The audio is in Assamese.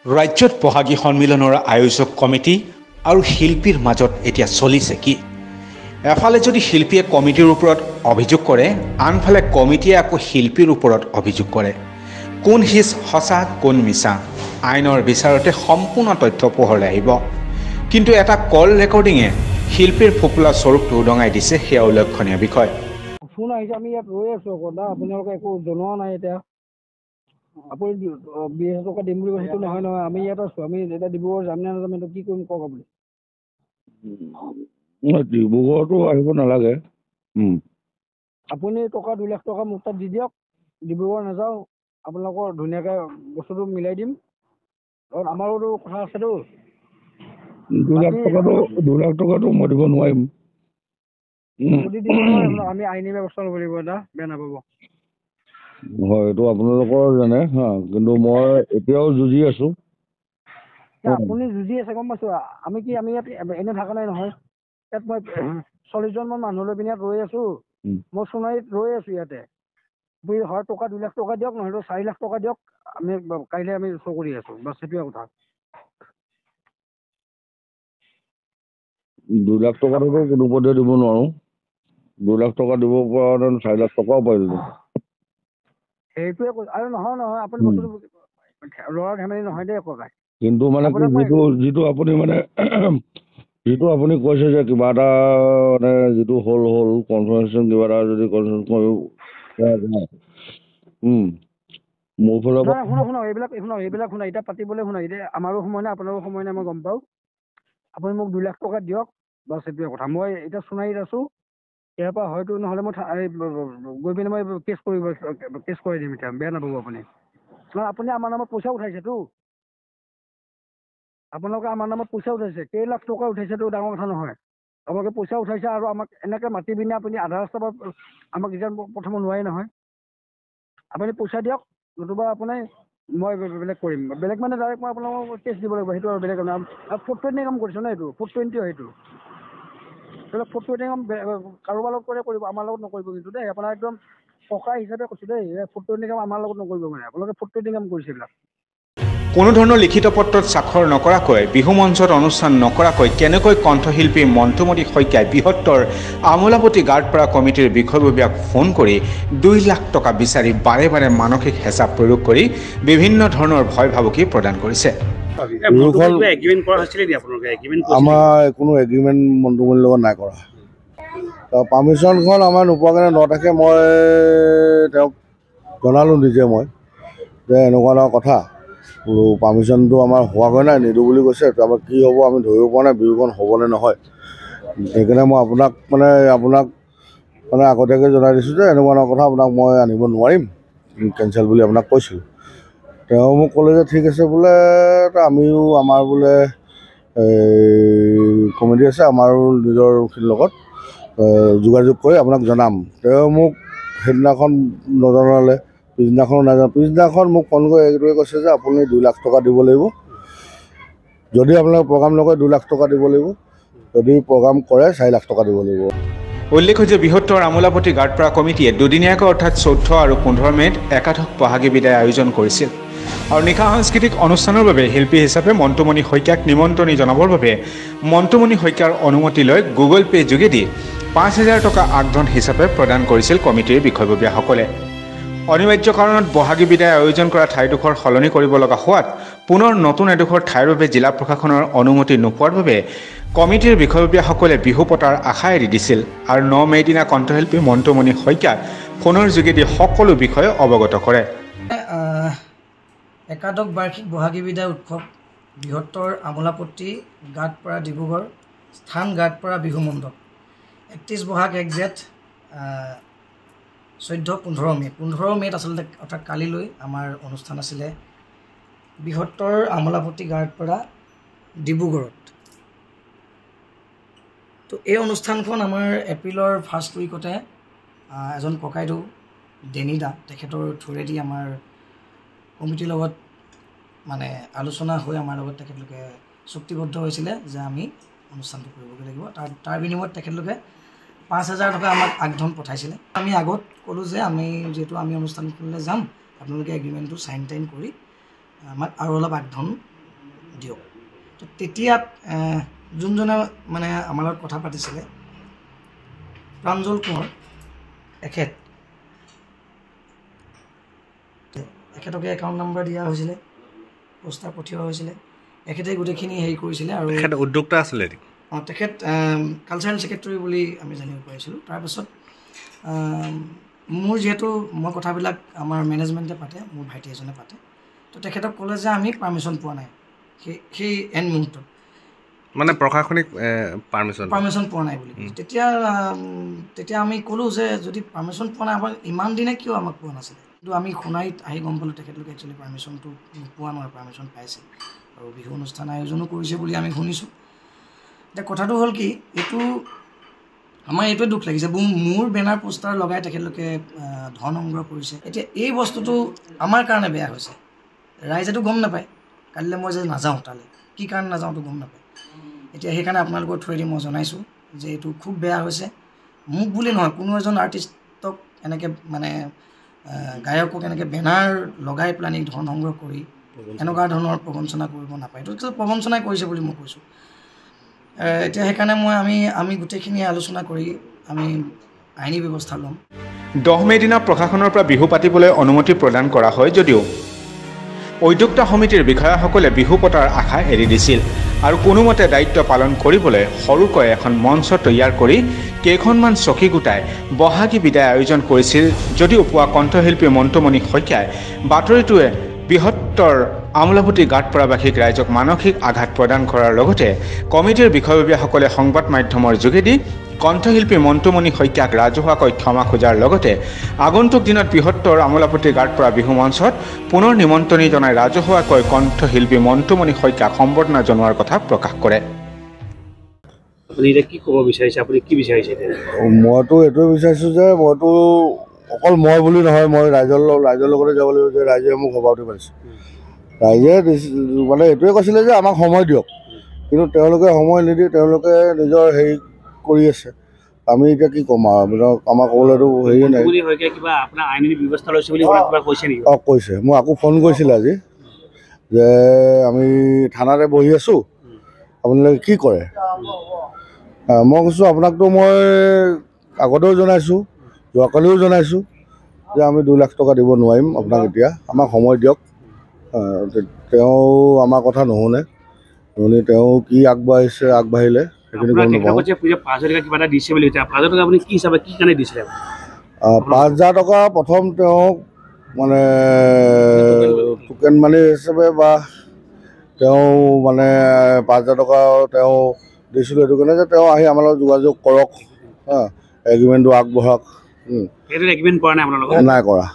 ৰাজ্যত বহাগী সন্মিলনৰ আয়োজক কমিটি আৰু শিল্পীৰ মাজত এতিয়া চলিছে কি? এফালে যদি শিল্পীয়ে কমিটিৰ ওপৰত অভিযোগ কৰে, আনফালে কমিটিয়ে আকৌ শিল্পীৰ ওপৰত অভিযোগ কৰে। কোন হিচ সঁচা, কোন মিছা? আইনৰ বিচাৰতে সম্পূৰ্ণ তথ্য পোহৰলৈ আহিব। কিন্তু এটা কল ৰেকৰ্ডিঙে শিল্পীৰ ফোপোলা স্বৰূপটো উদঙাই দিছে, সেয়া উল্লেখনীয় বিষয়। ফোন আহিছে, আমি ইয়াত ৰৈ আছো আকৌ দা, আপোনালোকে একো জনোৱা নাই। এতিয়া আপুনি 20,000 টকা দিম বুলি কৈছে, নহয় নহয়, আমি ইয়াত আছো। আমি এতিয়া ডিব্ৰুগড় যাম নে নাযাম এইটো কি কৰিম কওক আপুনি। ডিব্ৰুগড়তো আহিব নালাগে। আপুনি টকা 2 লাখ টকা মোক তাত দি দিয়ক, ডিব্ৰুগড় নাযাওঁ, আপোনালোকৰ ধুনীয়াকৈ বস্তুটো মিলাই দিম। কাৰণ আমাৰোতো কথা আছেতো। 2 লাখ টকাটো মই দিব নোৱাৰিম। যদি দিব নোৱাৰে আমি আইনী ব্যৱস্থা ল'ব লাগিব এটা, বেয়া নাপাব। হয়, এইটো আপোনালোকৰ জানে হা, কিন্তু মই এতিয়াও যুঁজি আছো। আপুনি যুঁজি আছে গম পাইছো। আমি ইয়াত এনে থকা নাই নহয়। ইয়াত মই 40জন মান মানুহ লৈ পিনে ইয়াত ৰৈ আছো। মই সোণাৰীত ৰৈ আছো ইয়াতে। আপুনি হয় টকা 2 লাখ টকা দিয়ক, নহয়তো 4 লাখ টকা দিয়ক, আমি কাইলৈ আমি শ্ব' কৰি আছো। বাছ সেইটোৱে কথা। 2 লাখ টকাটো কোনোপধ্যে দিব নোৱাৰো। 2 লাখ টকা দিব পৰা 4 লাখ টকাও পাৰিলো। সেইটোৱে কৈছো। আৰু নহয় আপুনি বস্তুটো ল'ৰা ধেমালি নহয় দেই ককাই। কিন্তু মানে কি, যিটো আপুনি মানে যিটো আপুনি কৈছে যে কিবা এটা মানে যিটো হ'ল কনফাৰেঞ্চন কিবা এটা যদি মোৰ ফালৰ পৰা শুনক এইবিলাক শুনা, এতিয়া পাতিবলৈ শুনা, এতিয়া আমাৰো সময় নাই, আপোনাৰো সময় নাই, মই গম পাওঁ। আপুনি মোক 2 লাখ টকা দিয়ক, বাছ সেইটোৱে কথা। মই এতিয়া সোণাৰীত আছো। ইয়াৰ পৰা হয়তো নহ'লে মই গৈ পিনে মই কেছ কৰি দিম এতিয়া, বেয়া নাপাব আপুনি। আপুনি আমাৰ নামত পইচা উঠাইছেতো, আপোনালোকে আমাৰ নামত পইচা উঠাইছে, কেই লাখ টকা উঠাইছেতো ডাঙৰ কথা নহয়। আপোনালোকে পইচা উঠাইছে আৰু আমাক এনেকৈ মাতি পিনে আপুনি আধা ৰাস্তাৰ পৰা আমাক ৰিটাৰ্ণ পঠাব নোৱাৰে নহয়। আপুনি পইচা দিয়ক, নতুবা আপুনি মই বেলেগ কৰিম। বেলেগ মানে ডাইৰেক্ট মই আপোনালোকক কেছ দিব লাগিব, সেইটো আৰু বেলেগ নাম। 420 কাম কৰিছোঁ ন, এইটো 420 হয়। এইটো ধৰি লওক 420 কাম কাৰোবাৰ লগত কৰিব, আমাৰ লগত নকৰিব কিন্তু দেই। আপোনাৰ একদম টকা হিচাপে কৈছোঁ দেই, 420 কাম আমাৰ লগত নকৰিব মানে। আপোনালোকে 420 কাম কৰিছে এইবিলাক। কোনো ধৰণৰ লিখিত পত্ৰত স্বাক্ষৰ নকৰাকৈ, বিহু মঞ্চত অনুষ্ঠান নকৰাকৈ কেনেকৈ কণ্ঠশিল্পী মন্টুমণি শইকীয়াই বৃহত্তৰ আমোলাপট্টি গাঁতপাৰা কমিটিৰ বিষয়ববীয়াক ফোন কৰি 2 লাখ টকা বিচাৰি বাৰে বাৰে মানসিক হেঁচা প্ৰয়োগ কৰি বিভিন্ন ধৰণৰ ভয় ভাবুকি প্ৰদান কৰিছে। আমাৰ কোনো এগ্ৰিমেণ্ট মন্টুমণিৰ লগত নাই কৰা। পাৰ্মিশ্যনখন আমাৰ নোপোৱাৰ কাৰণে 9 তাৰিখে মই তেওঁক জনালোঁ নিজে মই যে এনেকুৱা কথা বোলো, পাৰ্মিশ্যনটো আমাৰ হোৱাগৈ নাই, নিদিওঁ বুলি কৈছে। তাৰপৰা কি হ'ব আমি ধৰিব পৰা নাই, বিহুখন হ'বনে নহয়। সেইকাৰণে মই আপোনাক মানে আগতীয়াকৈ জনাই দিছোঁ যে এনেকুৱা কথা, আপোনাক মই আনিব নোৱাৰিম, কেঞ্চেল বুলি আপোনাক কৈছিলোঁ। তেওঁ মোক ক'লে যে ঠিক আছে বোলে, আমিও আমাৰ বোলে কমিটি আছে, আমাৰো নিজৰখিনিৰ লগত যোগাযোগ কৰি আপোনাক জনাম। তেওঁ মোক সেইদিনাখন নজনালে, পিছদিনাখনো নাজানো। পিছদিনাখন মোক ফোন কৰি এইটোৱে কৈছে যে আপুনি 2 লাখ টকা দিব লাগিব। যদি আপোনালোকে প্ৰগ্ৰাম নকৰে 2 লাখ টকা দিব লাগিব, যদি প্ৰগ্ৰাম কৰে 4 লাখ টকা দিব লাগিব। উল্লেখ্য যে বৃহত্তৰ আমোলাপট্টি গাঁতপাৰা কমিটিয়ে দুদিনীয়াকৈ অৰ্থাৎ 14 আৰু 15 মে'ত একাদশ বহাগী বিদায় আয়োজন কৰিছিল। আৰু নিশা সাংস্কৃতিক অনুষ্ঠানৰ বাবে শিল্পী হিচাপে মন্টুমণি শইকীয়াক নিমন্ত্ৰণি জনাবৰ বাবে মন্টুমণি শইকীয়াৰ অনুমতি লৈ গুগল পে' যোগেদি 5,000 টকা আগধন হিচাপে প্ৰদান কৰিছিল কমিটিৰ বিষয়ববীয়াসকলে। অনিবাৰ্য কাৰণত বহাগী বিদায় আয়োজন কৰা ঠাইডোখৰ সলনি কৰিব লগা হোৱাত পুনৰ নতুন এডোখৰ ঠাইৰ বাবে জিলা প্ৰশাসনৰ অনুমতি নোপোৱাৰ বাবে কমিটিৰ বিষয়ববীয়াসকলে বিহু পতাৰ আশা এৰি দিছিল। আৰু 9 মে'ৰ দিনা কণ্ঠশিল্পী মন্টুমণি শইকীয়াক ফোনৰ যোগেদি সকলো বিষয়ে অৱগত কৰে। একাদশ বাৰ্ষিক বহাগী বিদায় উৎসৱ বৃহত্তৰ আমোলাপট্টি গাঁতপাৰা ডিব্ৰুগড় স্থান গাঁতপাৰা বিহু মণ্ডপ 31 বহাগ 1 জেঠ 14-15 মে'। 15 মে'ত আচলতে অৰ্থাৎ কালিলৈ আমাৰ অনুষ্ঠান আছিলে বৃহত্তৰ আমোলাপট্টি গাঁতপাৰা ডিব্ৰুগড়ত। তো এই অনুষ্ঠানখন আমাৰ এপ্ৰিলৰ ফাৰ্ষ্ট উইকতে এজন ককাইদেউ ডেনিদা তেখেতৰ থ্ৰুৰেদি আমাৰ কমিটিৰ লগত মানে আলোচনা হৈ আমাৰ লগত তেখেতলোকে চুক্তিবদ্ধ হৈছিলে যে আমি অনুষ্ঠানটো কৰিবগৈ লাগিব। তাৰ বিনিময়ত তেখেতলোকে 5,000 টকা আমাক আগধন পঠাইছিলে। আমি আগত ক'লোঁ যে আমি যিহেতু অনুষ্ঠানখনলৈ যাম, আপোনালোকে এগ্ৰিমেণ্টটো চাইন টাইন কৰি আমাক আৰু অলপ আগধন দিয়ক। তো তেতিয়া যোনজনে মানে আমাৰ লগত কথা পাতিছিলে প্ৰাঞ্জল কোঁৱৰ, এখেতকে একাউণ্ট নম্বৰ দিয়া হৈছিলে, পোষ্টাৰ পঠিওৱা হৈছিলে, এখেতে গোটেইখিনি হেৰি কৰিছিলে। আৰু উদ্যোক্তা আছিলে তেখেত কালচাৰেল ছেক্ৰেটাৰী বুলি আমি জানিব পাৰিছিলোঁ। তাৰপাছত মোৰ যিহেতু মই কথাবিলাক আমাৰ মেনেজমেণ্টে পাতে, মোৰ ভাইটি এজনে পাতে, তো তেখেতক ক'লে যে আমি পাৰ্মিশ্যন পোৱা নাই সেই এন মুহূৰ্তত, মানে প্ৰশাসনিক পাৰ্মিশ্যন পোৱা নাই বুলি কৈছে। তেতিয়া আমি ক'লোঁ যে যদি পাৰ্মিশ্যন পোৱা নাই আমাক ইমান দিনে কিয় আমাক পোৱা নাছিলে। কিন্তু আমি সোণাৰীত আহি গম পালোঁ তেখেতলোকে একচুৱেলি পাৰ্মিশ্যনটো নোপোৱা নহয়, পাৰ্মিশ্যন পাইছে আৰু বিহু অনুষ্ঠান আয়োজনো কৰিছে বুলি আমি শুনিছোঁ। এতিয়া কথাটো হ'ল কি, এইটো আমাৰ এইটোৱে দুখ লাগিছে, মোৰ বেনাৰ পোষ্টাৰ লগাই তেখেতলোকে ধন সংগ্ৰহ কৰিছে। এতিয়া এই বস্তুটো আমাৰ কাৰণে বেয়া হৈছে, ৰাইজেতো গম নাপায়। কালিলৈ মই যে নাযাওঁ তালৈ, কি কাৰণে নাযাওঁতো গম নাপায়। এতিয়া সেইকাৰণে আপোনালোকৰ থ্ৰুৱেদি মই জনাইছোঁ যে এইটো খুব বেয়া হৈছে। মোক বুলি নহয়, কোনো এজন আৰ্টিষ্টক এনেকৈ মানে গায়কক এনেকৈ বেনাৰ লগাই পেলাই ধন সংগ্ৰহ কৰি এনেকুৱা ধৰণৰ প্ৰবঞ্চনা কৰিব নাপায়। এইটো প্ৰবঞ্চনাই কৰিছে বুলি মই কৈছোঁ। এতিয়া সেইকাৰণে আমি গোটেইখিনি আলোচনা কৰি আমি আইনী ব্যৱস্থা ল'ম। 10 মে' দিনা প্ৰশাসনৰ পৰা বিহু পাতিবলৈ অনুমতি প্ৰদান কৰা হয় যদিও উদ্যোক্তা সমিতিৰ বিষয়াসকলে বিহু পতাৰ আশা এৰি দিছিল আৰু কোনোমতে দায়িত্ব পালন কৰিবলৈ সৰুকৈ এখন মঞ্চ তৈয়াৰ কৰি কেইখনমান চকী গোটাই বহাগী বিদায় আয়োজন কৰিছিল। যদিও পুৱা কণ্ঠশিল্পী মন্টুমণি শইকীয়াই বাতৰিটোৱে বৃহত্তৰ আমোলাপট্টি গাঁতপৰাবাসীক ৰাইজক মানসিক আঘাত প্ৰদান কৰাৰ লগতে কমিটিৰ বিষয়ববীয়াসকলে সংবাদ মাধ্যমৰ যোগেদি কণ্ঠশিল্পী মন্টুমণি শইকীয়াক ৰাজহুৱাকৈ ক্ষমা খোজাৰ লগতে আগন্তুক দিনত বৃহত্তৰ আমোলাপট্টি গাঁতপৰা বিহু মঞ্চত পুনৰ নিমন্ত্ৰণি জনাই ৰাজহুৱাকৈ কণ্ঠশিল্পী মন্টুমণি শইকীয়াক সম্বৰ্ধনা জনোৱাৰ কথা প্ৰকাশ কৰে। কি ক'ব বিচাৰিছে, আপুনি কি বিচাৰিছে? মইতো এইটোৱে বিচাৰিছোঁ যে মইতো অকল মই বুলি নহয়, মই ৰাইজৰ লগতে যাব লাগিব যে ৰাইজে মোক সভাপতি পাতিছে। ৰাইজে মানে এইটোৱে কৈছিলে যে আমাক সময় দিয়ক, কিন্তু তেওঁলোকে সময় নিদি তেওঁলোকে নিজৰ হেৰি কৰি আছে। আমি এতিয়া কি ক'ম আৰু, আমাক ক'বলৈতো হেৰিয়ে নাই। কৈছে, মই আকৌ ফোন কৰিছিলে আজি যে আমি থানাতে বহি আছোঁ, আপোনালোকে কি কৰে। মই কৈছোঁ আপোনাকতো মই আগতেও জনাইছোঁ, যোৱাকালিও জনাইছোঁ যে আমি 2 লাখ টকা দিব নোৱাৰিম আপোনাক, এতিয়া আমাক সময় দিয়ক। তেওঁ আমাৰ কথা নুশুনে, তেওঁ কি আগবাঢ়িলে সেইখিনি গম নাপাওঁ। 5,000 টকা প্ৰথম তেওঁক মানে টোকেন মানি হিচাপে বা তেওঁ মানে 5,000 টকা তেওঁ দিছিলোঁ। সেইটো কাৰণে যে তেওঁ আহি আমাৰ লগত যোগাযোগ কৰক, এগ্ৰিমেণ্টটো আগবঢ়াওক। নাই কৰা।